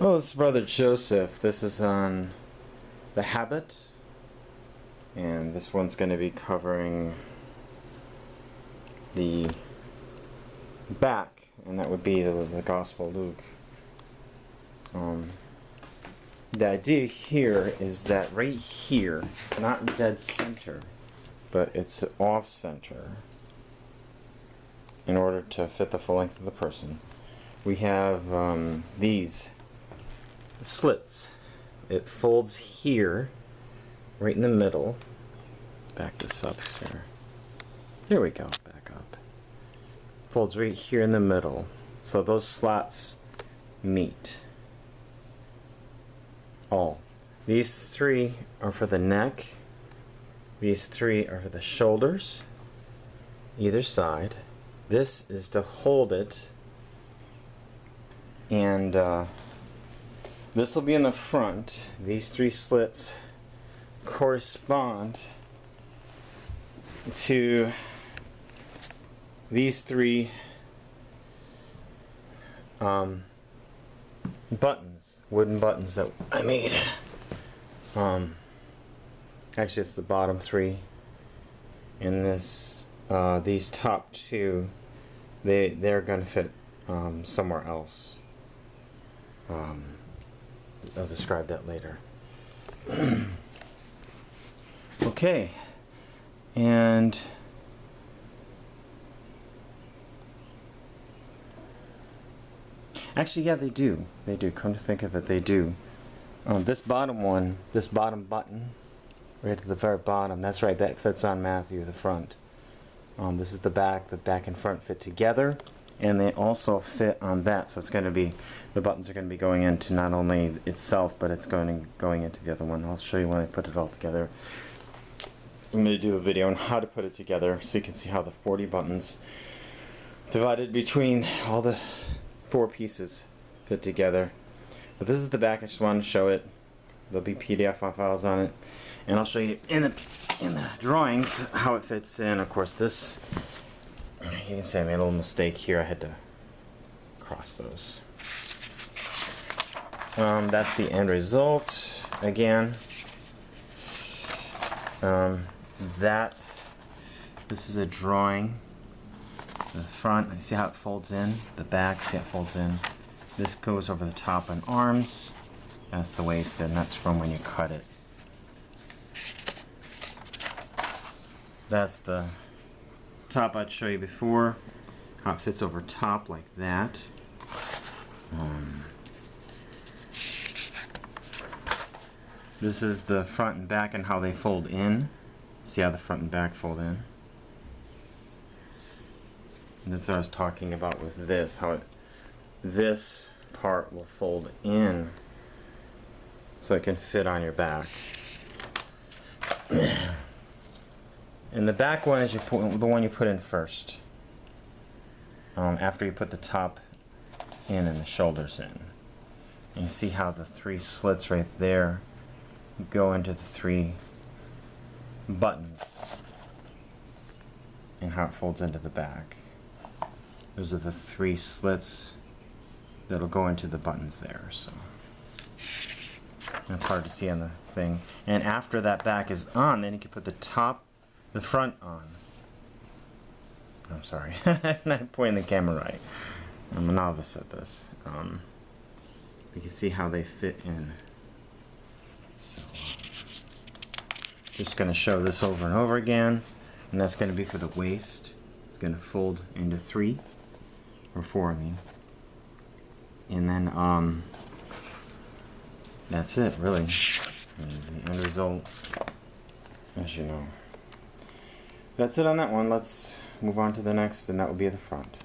Oh, this is Brother Joseph. This is on the habit, and this one's going to be covering the back, and that would be the Gospel Luke. The idea here is that right here, it's not dead center, but it's off center in order to fit the full length of the person. We have these slits. It folds here, right in the middle. Back this up here. There we go, back up. Folds right here in the middle. So those slots meet. All. These three are for the neck. These three are for the shoulders, either side. This is to hold it, and this will be in the front. These three slits correspond to these three buttons, wooden buttons that I made. Actually, it's the bottom three, and this these top two, they're going to fit somewhere else. I'll describe that later. Okay, and actually, yeah, they do. They do. Come to think of it, they do. This bottom one, this bottom button, right at the very bottom, that's right, that fits on Matthew, the front. This is the back and front fit together, and they also fit on that, so it's going to be, the buttons are going to be going into not only itself, but it's going into the other one. I'll show you when I put it all together. I'm going to do a video on how to put it together, so you can see how the 40 buttons divided between all the 4 pieces fit together. But this is the back. I just wanted to show it. There'll be PDF files on it, and I'll show you in the drawings how it fits in. Of course, this, you can see I made a little mistake here. I had to cross those. That's the end result. Again, this is a drawing. The front, see how it folds in. The back, see how it folds in. This goes over the top and arms. That's the waist, and that's from when you cut it. That's the top I'd show you before. How it fits over top like that. This is the front and back and how they fold in. See how the front and back fold in. And that's what I was talking about with this, how this part will fold in so it can fit on your back. And the back one is the one you put in first, after you put the top in and the shoulders in. And you see how the 3 slits right there go into the 3 buttons and how it folds into the back. Those are the 3 slits that'll go into the buttons there, so that's hard to see on the thing. And after that back is on, then you can put the front on. I'm sorry, I'm not pointing the camera right. I'm a novice at this. You can see how they fit in. So, just going to show this over and over again, and that's going to be for the waist. It's going to fold into 3 or 4, I mean. And then that's it, really. I mean, the end result, as you know. That's it on that one. Let's move on to the next, and that will be the front.